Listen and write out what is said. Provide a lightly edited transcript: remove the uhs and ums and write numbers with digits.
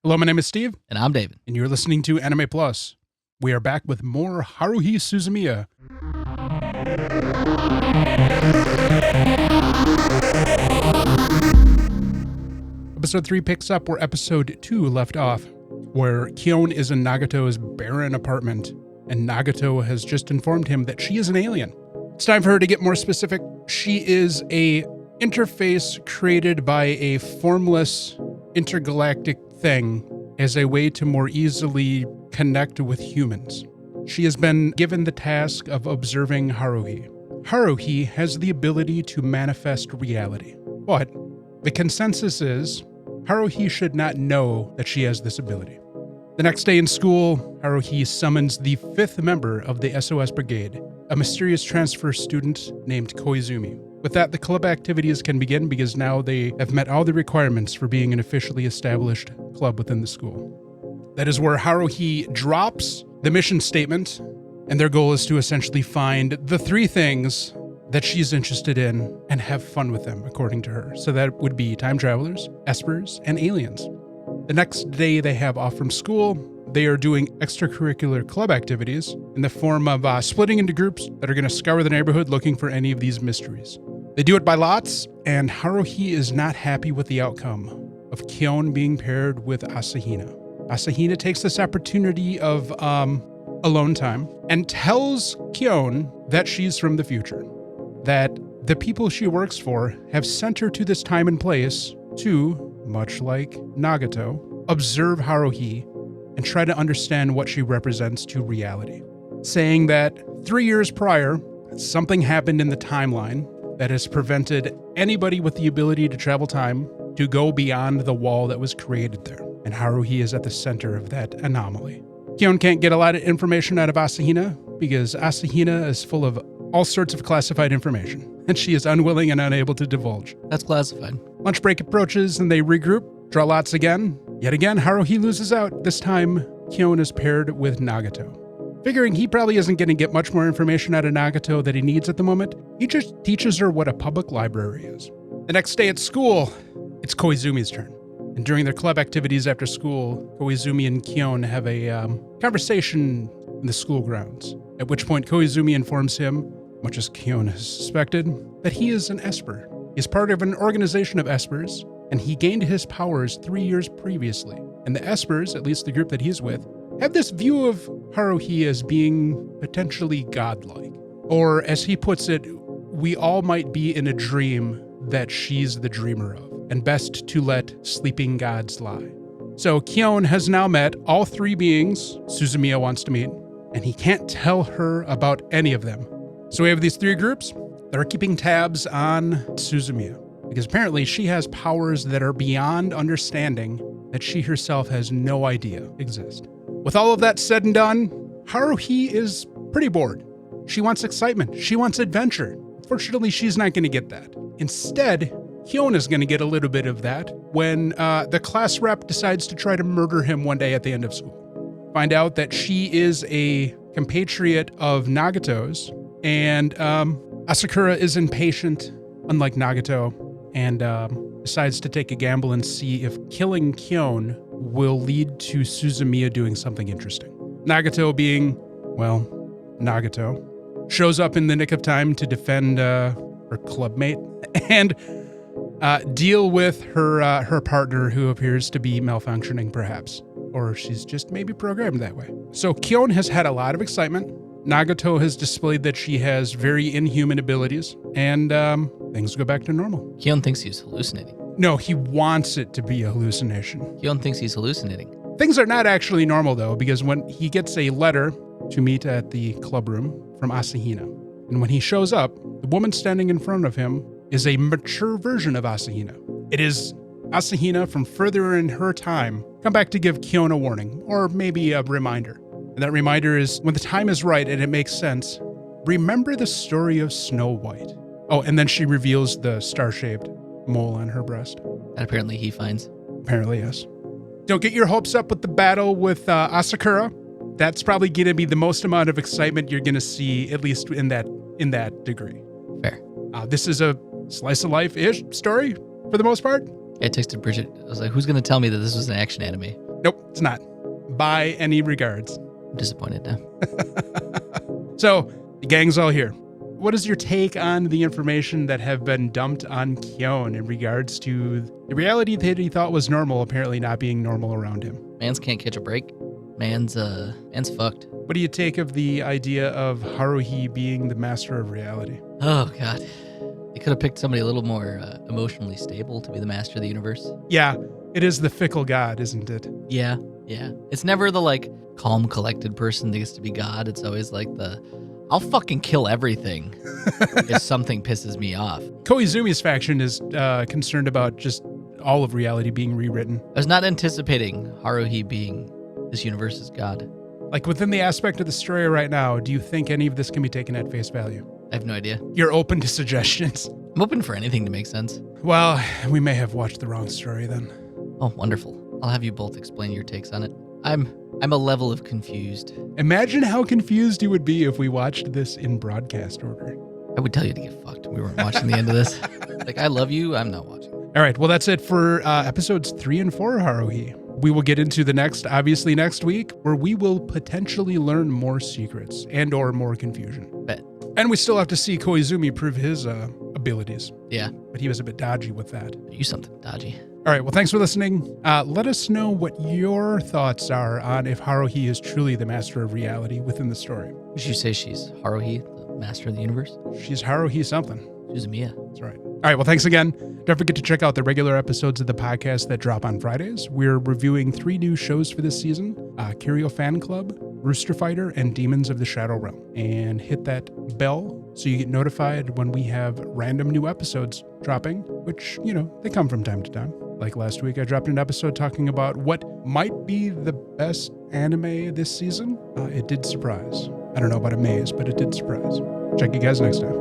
Hello, my name is Steve. And I'm David. And you're listening to Anime Plus. We are back with more Haruhi Suzumiya. Episode 3 picks up where Episode 2 left off, where Kyon is in Nagato's barren apartment, and Nagato has just informed him that she is an alien. It's time for her to get more specific. She is a interface created by a formless intergalactic thing as a way to more easily connect with humans. She has been given the task of observing Haruhi. Haruhi has the ability to manifest reality, but the consensus is Haruhi should not know that she has this ability. The next day in school, Haruhi summons the 5th member of the SOS Brigade, a mysterious transfer student named Koizumi. With that, the club activities can begin because now they have met all the requirements for being an officially established club within the school. That is where Haruhi drops the mission statement, and their goal is to essentially find the 3 things that she's interested in and have fun with them, according to her. So that would be time travelers, espers, and aliens. The next day they have off from school. They are doing extracurricular club activities in the form of splitting into groups that are going to scour the neighborhood looking for any of these mysteries. They do it by lots, and Haruhi is not happy with the outcome of Kyon being paired with Asahina. Asahina takes this opportunity of alone time and tells Kyon that she's from the future, that the people she works for have sent her to this time and place to, much like Nagato, observe Haruhi and try to understand what she represents to reality, saying that 3 years prior, something happened in the timeline that has prevented anybody with the ability to travel time to go beyond the wall that was created there. And Haruhi is at the center of that anomaly. Kyon can't get a lot of information out of Asahina because Asahina is full of all sorts of classified information, and she is unwilling and unable to divulge. That's classified. Lunch break approaches and they regroup, draw lots again. Yet again, Haruhi loses out. This time, Kyon is paired with Nagato. Figuring he probably isn't going to get much more information out of Nagato that he needs at the moment, he just teaches her what a public library is. The next day at school, it's Koizumi's turn. And during their club activities after school, Koizumi and Kyon have a conversation in the school grounds, at which point Koizumi informs him, much as Kyon has suspected, that he is an esper. He's part of an organization of espers, and he gained his powers 3 years previously. And the espers, at least the group that he's with, have this view of Haruhi as being potentially godlike. Or, as he puts it, we all might be in a dream that she's the dreamer of, and best to let sleeping gods lie. So Kyon has now met all 3 beings Suzumiya wants to meet, and he can't tell her about any of them. So we have these 3 groups that are keeping tabs on Suzumiya, because apparently she has powers that are beyond understanding that she herself has no idea exist. With all of that said and done, Haruhi is pretty bored. She wants excitement. She wants adventure. Fortunately, she's not going to get that. Instead, Kyon is going to get a little bit of that when the class rep decides to try to murder him one day at the end of school. Find out that she is a compatriot of Nagato's, and Asakura is impatient, unlike Nagato, and decides to take a gamble and see if killing Kyon will lead to Suzumiya doing something interesting. Nagato being, well, Nagato, shows up in the nick of time to defend her clubmate and deal with her partner, who appears to be malfunctioning perhaps, or she's just maybe programmed that way. So Kyon has had a lot of excitement. Nagato has displayed that she has very inhuman abilities, and things go back to normal. Kyon thinks he's hallucinating. No, he wants it to be a hallucination. Kyon thinks he's hallucinating. Things are not actually normal, though, because when he gets a letter to meet at the club room from Asahina, and when he shows up, the woman standing in front of him is a mature version of Asahina. It is Asahina from further in her time come back to give Kyon a warning, or maybe a reminder. And that reminder is, when the time is right and it makes sense, remember the story of Snow White. Oh, and then she reveals the star-shaped mole on her breast. That apparently he finds. Apparently, yes. Don't get your hopes up with the battle with Asakura. That's probably going to be the most amount of excitement you're going to see, at least in that degree. Fair. This is a slice of life-ish story for the most part. I texted Bridget. I was like, who's going to tell me that this was an action anime? Nope, it's not. By any regards. I'm disappointed now. So, the gang's all here. What is your take on the information that have been dumped on Kyon in regards to the reality that he thought was normal apparently not being normal around him? Mans can't catch a break. Man's fucked. What do you take of the idea of Haruhi being the master of reality? Oh, God. They could have picked somebody a little more emotionally stable to be the master of the universe. Yeah, it is the fickle god, isn't it? Yeah. It's never the, like, calm, collected person that gets to be God. It's always like I'll fucking kill everything if something pisses me off. Koizumi's faction is concerned about just all of reality being rewritten. I was not anticipating Haruhi being this universe's God. Like, within the aspect of the story right now, do you think any of this can be taken at face value? I have no idea. You're open to suggestions? I'm open for anything to make sense. Well, we may have watched the wrong story then. Oh, wonderful. I'll have you both explain your takes on it. I'm a level of confused. Imagine how confused you would be if we watched this in broadcast order. I would tell you to get fucked. We weren't watching the end of this. Like, I love you. I'm not watching. All right. Well, that's it for episodes 3 and 4, Haruhi. We will get into the next week, where we will potentially learn more secrets and or more confusion. Bet. And we still have to see Koizumi prove his abilities. Yeah. But he was a bit dodgy with that. You something dodgy. All right. Well, thanks for listening. Let us know what your thoughts are on if Haruhi is truly the master of reality within the story. Would you say she's Haruhi, the master of the universe? She's Haruhi something. Suzumiya. That's right. All right. Well, thanks again. Don't forget to check out the regular episodes of the podcast that drop on Fridays. We're reviewing 3 new shows for this season: Kirio Fan Club, Rooster Fighter, and Demons of the Shadow Realm. And hit that bell so you get notified when we have random new episodes dropping, which, they come from time to time. Like last week, I dropped an episode talking about what might be the best anime this season. It did surprise. I don't know about amaze, but it did surprise. Check you guys next time.